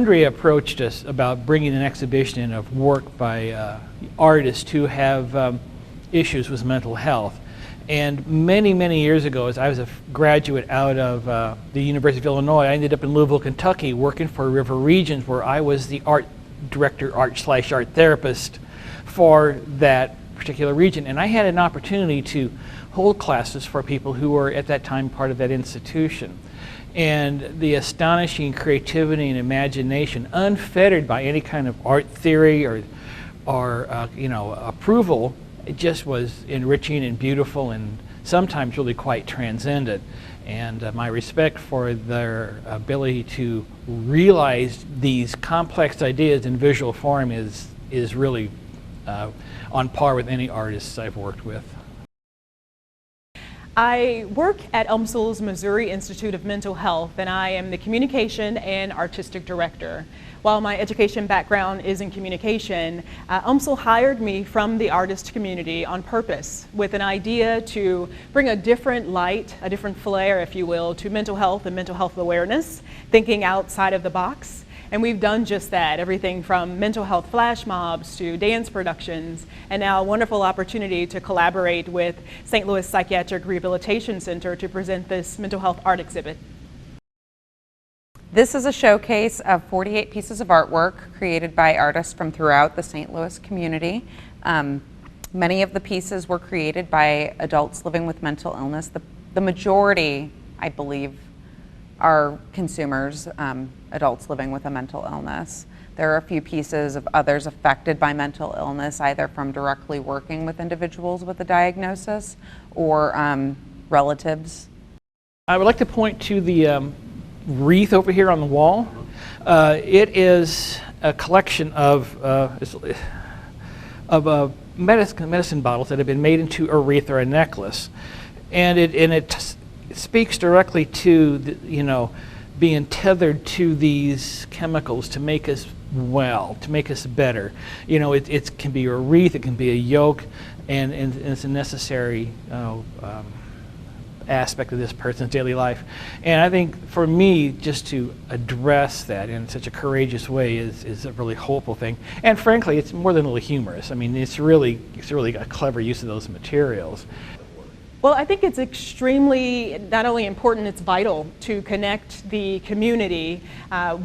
Andrea approached us about bringing an exhibition in of work by artists who have issues with mental health. And many, many years ago, as I was a graduate out of the University of Illinois, I ended up in Louisville, Kentucky, working for River Regions, where I was the art director, art therapist for that particular region. And I had an opportunity to hold classes for people who were at that time part of that institution. And the astonishing creativity and imagination, unfettered by any kind of art theory or approval, it just was enriching and beautiful and sometimes really quite transcendent. And my respect for their ability to realize these complex ideas in visual form is really on par with any artists I've worked with. I work at UMSL's Missouri Institute of Mental Health, and I am the communication and artistic director. While my education background is in communication, UMSL hired me from the artist community on purpose with an idea to bring a different light, a different flair, if you will, to mental health and mental health awareness, thinking outside of the box. And we've done just that, everything from mental health flash mobs to dance productions, and now a wonderful opportunity to collaborate with St. Louis Psychiatric Rehabilitation Center to present this mental health art exhibit. This is a showcase of 48 pieces of artwork created by artists from throughout the St. Louis community. Many of the pieces were created by adults living with mental illness. The majority, I believe, are consumers, adults living with a mental illness. There are a few pieces of others affected by mental illness, either from directly working with individuals with a diagnosis or relatives. I would like to point to the wreath over here on the wall. It is a collection of medicine bottles that have been made into a wreath or a necklace, and it speaks directly to being tethered to these chemicals to make us well, to make us better. It can be a wreath, it can be a yoke, and it's a necessary aspect of this person's daily life. And I think for me, just to address that in such a courageous way is a really hopeful thing. And frankly, it's more than a little humorous. I mean, it's really a clever use of those materials. Well, I think it's extremely, not only important, it's vital to connect the community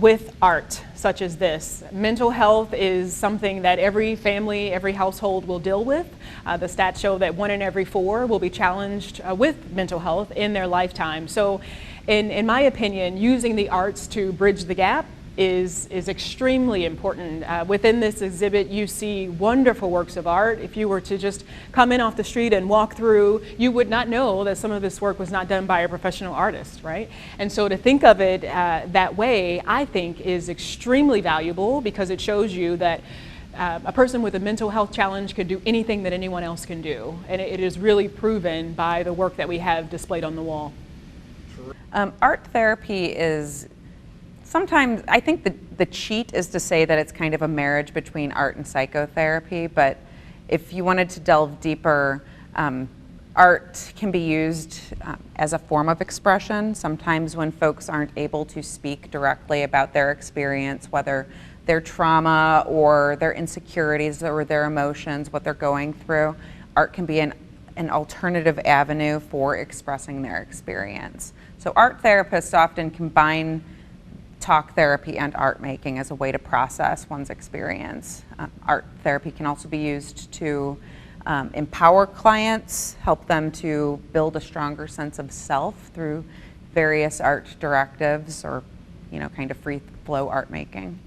with art such as this. Mental health is something that every family, every household will deal with. The stats show that 1 in every 4 will be challenged with mental health in their lifetime. So in my opinion, using the arts to bridge the gap is extremely important. Within this exhibit, you see wonderful works of art. If you were to just come in off the street and walk through, you would not know that some of this work was not done by a professional artist, right? And so to think of it that way, I think is extremely valuable, because it shows you that a person with a mental health challenge can do anything that anyone else can do. And it is really proven by the work that we have displayed on the wall. Art therapy is sometimes, I think the cheat is to say that it's kind of a marriage between art and psychotherapy, but if you wanted to delve deeper, art can be used as a form of expression. Sometimes when folks aren't able to speak directly about their experience, whether their trauma or their insecurities or their emotions, what they're going through, art can be an alternative avenue for expressing their experience. So art therapists often combine talk therapy and art making as a way to process one's experience. Art therapy can also be used to empower clients, help them to build a stronger sense of self through various art directives or, kind of free flow art making.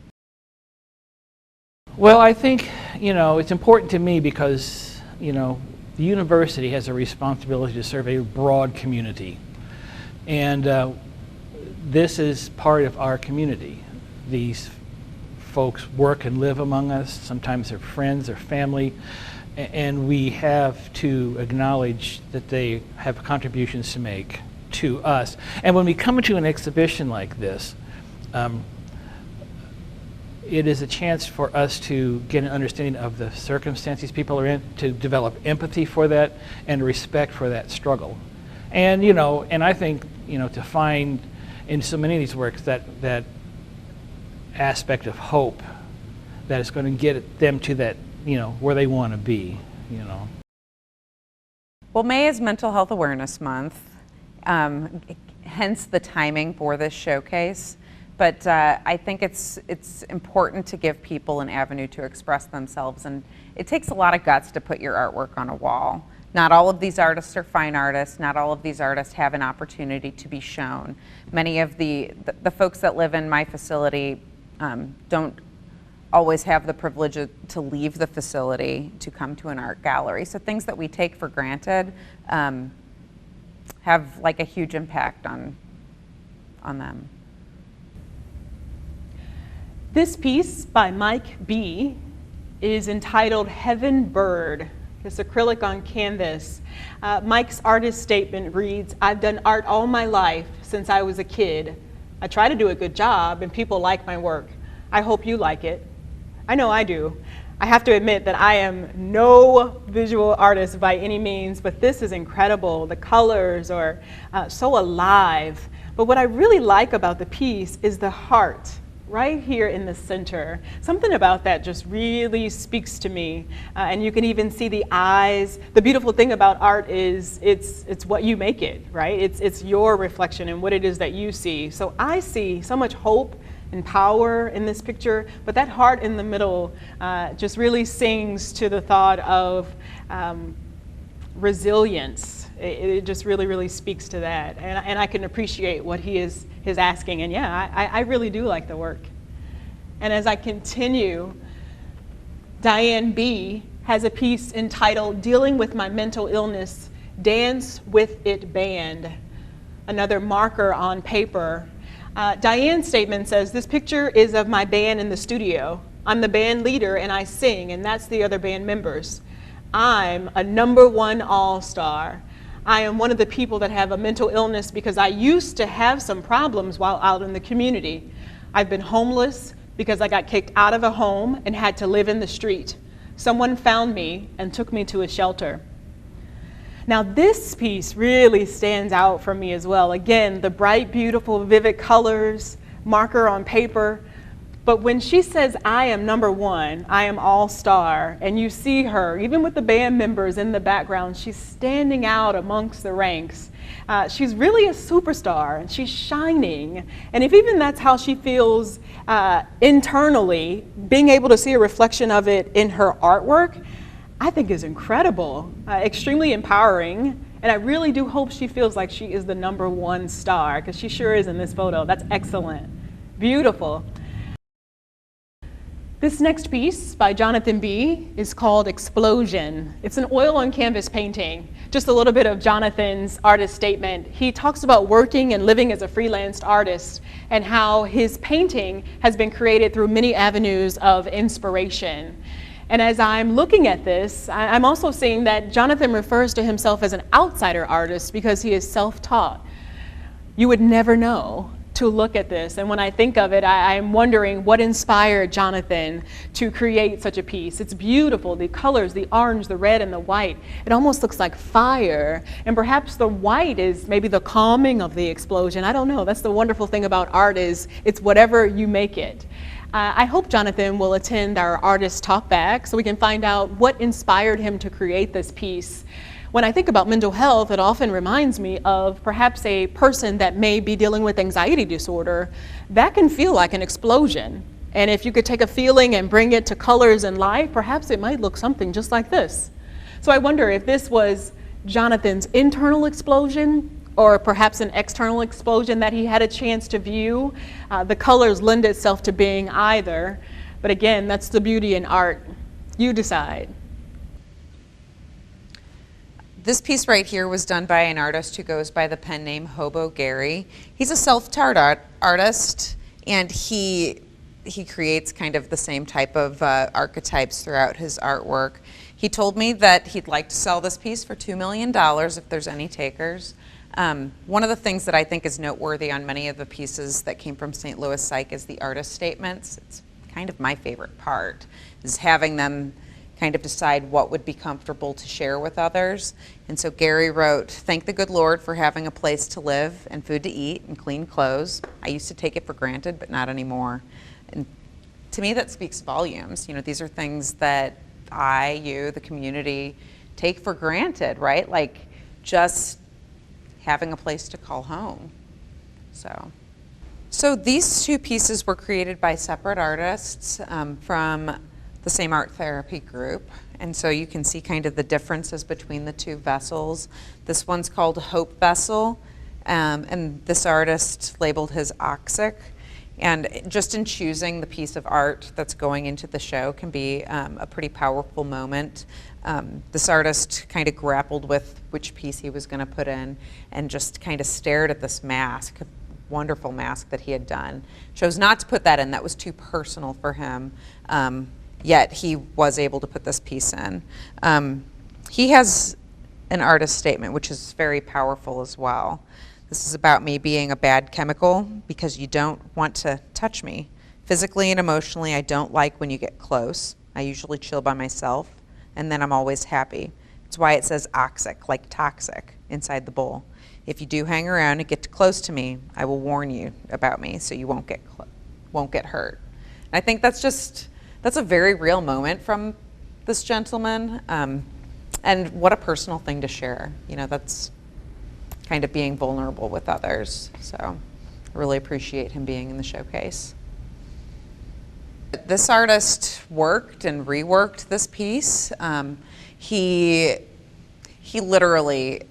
Well, I think, it's important to me because, the university has a responsibility to serve a broad community. And this is part of our community. These folks work and live among us. Sometimes they're friends or family, and we have to acknowledge that they have contributions to make to us. And when we come into an exhibition like this, it is a chance for us to get an understanding of the circumstances people are in, to develop empathy for that and respect for that struggle. And and I think to find in so many of these works that aspect of hope that is going to get them to that, where they want to be, Well, May is Mental Health Awareness Month, hence the timing for this showcase. But I think it's important to give people an avenue to express themselves, and it takes a lot of guts to put your artwork on a wall. Not all of these artists are fine artists. Not all of these artists have an opportunity to be shown. Many of the folks that live in my facility don't always have the privilege to leave the facility to come to an art gallery. So things that we take for granted have like a huge impact on them. This piece by Mike B. is entitled Heaven Bird. It's acrylic on canvas. Mike's artist statement reads, "I've done art all my life since I was a kid. I try to do a good job and people like my work. I hope you like it. I know I do. I have to admit that I am no visual artist by any means, but this is incredible. The colors are so alive. But what I really like about the piece is the heart right here in the center. Something about that just really speaks to me. And you can even see the eyes. The beautiful thing about art is it's what you make it, right? It's your reflection and what it is that you see. So I see so much hope and power in this picture, but that heart in the middle just really sings to the thought of resilience. It just really, really speaks to that. And I can appreciate what he is asking. And yeah, I really do like the work. And as I continue, Diane B. has a piece entitled Dealing with My Mental Illness, Dance with It Band, another marker on paper. Diane's statement says, "This picture is of my band in the studio. I'm the band leader and I sing, and that's the other band members. I'm a #1 all-star. I am one of the people that have a mental illness because I used to have some problems while out in the community. I've been homeless because I got kicked out of a home and had to live in the street. Someone found me and took me to a shelter." Now this piece really stands out for me as well. Again, the bright, beautiful, vivid colors, marker on paper. But when she says, "I am #1, I am all-star," and you see her, even with the band members in the background, she's standing out amongst the ranks. She's really a superstar, and she's shining. And if even that's how she feels internally, being able to see a reflection of it in her artwork, I think is incredible, extremely empowering. And I really do hope she feels like she is the #1 star, because she sure is in this photo. That's excellent. Beautiful. This next piece by Jonathan B. is called Explosion. It's an oil on canvas painting. Just a little bit of Jonathan's artist statement. He talks about working and living as a freelance artist and how his painting has been created through many avenues of inspiration. And as I'm looking at this, I'm also seeing that Jonathan refers to himself as an outsider artist because he is self-taught. You would never know to look at this. And when I think of it, I'm wondering what inspired Jonathan to create such a piece. It's beautiful, the colors, the orange, the red, and the white. It almost looks like fire. And perhaps the white is maybe the calming of the explosion. I don't know. That's the wonderful thing about art is it's whatever you make it. I hope Jonathan will attend our artist talk back so we can find out what inspired him to create this piece. When I think about mental health, it often reminds me of perhaps a person that may be dealing with anxiety disorder. That can feel like an explosion. And if you could take a feeling and bring it to colors and life, perhaps it might look something just like this. So I wonder if this was Jonathan's internal explosion or perhaps an external explosion that he had a chance to view. The colors lend itself to being either. But again, that's the beauty in art. You decide. This piece right here was done by an artist who goes by the pen name Hobo Gary. He's a self-taught artist, and he creates kind of the same type of archetypes throughout his artwork. He told me that he'd like to sell this piece for $2 million if there's any takers. One of the things that I think is noteworthy on many of the pieces that came from St. Louis Psych is the artist statements. It's kind of my favorite part, is having them kind of decide what would be comfortable to share with others. And so Gary wrote, "Thank the good Lord for having a place to live and food to eat and clean clothes. I used to take it for granted, but not anymore. And to me, that speaks volumes. You know, these are things that you, the community, take for granted, right? Like just having a place to call home. So these two pieces were created by separate artists from the same art therapy group. And so you can see kind of the differences between the two vessels. This one's called Hope Vessel, and this artist labeled his Oxic. And just in choosing the piece of art that's going into the show can be a pretty powerful moment. This artist kind of grappled with which piece he was going to put in and just kind of stared at this mask, a wonderful mask that he had done. Chose not to put that in, that was too personal for him. Yet he was able to put this piece in. He has an artist statement, which is very powerful as well. This is about me being a bad chemical because you don't want to touch me. Physically and emotionally, I don't like when you get close. I usually chill by myself, and then I'm always happy. It's why it says oxic, like toxic, inside the bowl. If you do hang around and get too close to me, I will warn you about me so you won't get hurt. And I think that's a very real moment from this gentleman, and what a personal thing to share. You know, that's kind of being vulnerable with others. So I really appreciate him being in the showcase. This artist worked and reworked this piece. He literally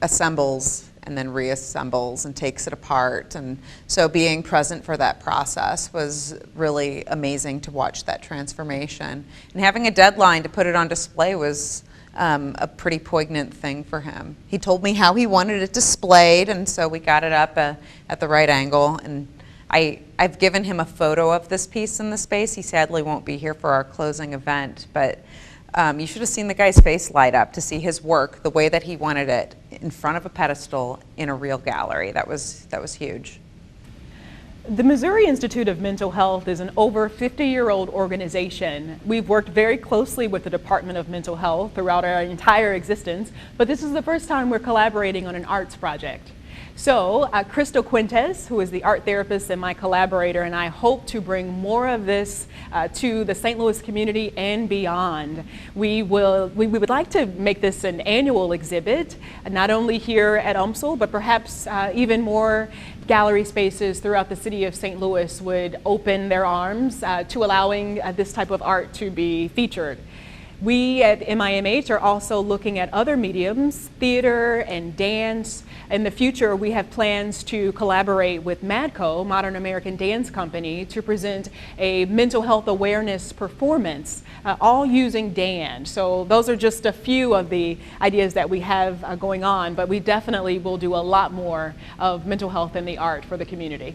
assembles and then reassembles and takes it apart. And so being present for that process was really amazing to watch that transformation. And having a deadline to put it on display was a pretty poignant thing for him. He told me how he wanted it displayed, and so we got it up at the right angle. And I've given him a photo of this piece in the space. He sadly won't be here for our closing event, but you should have seen the guy's face light up to see his work the way that he wanted it, in front of a pedestal in a real gallery. That was huge. The Missouri Institute of Mental Health is an over 50-year-old organization. We've worked very closely with the Department of Mental Health throughout our entire existence, but this is the first time we're collaborating on an arts project. So Crystal Quintes, who is the art therapist and my collaborator, and I hope to bring more of this to the St. Louis community and beyond. We would like to make this an annual exhibit, not only here at UMSL, but perhaps even more gallery spaces throughout the city of St. Louis would open their arms to allowing this type of art to be featured. We at MIMH are also looking at other mediums, theater and dance. In the future, we have plans to collaborate with MADCO, Modern American Dance Company, to present a mental health awareness performance, all using dance. So those are just a few of the ideas that we have going on, but we definitely will do a lot more of mental health and the art for the community.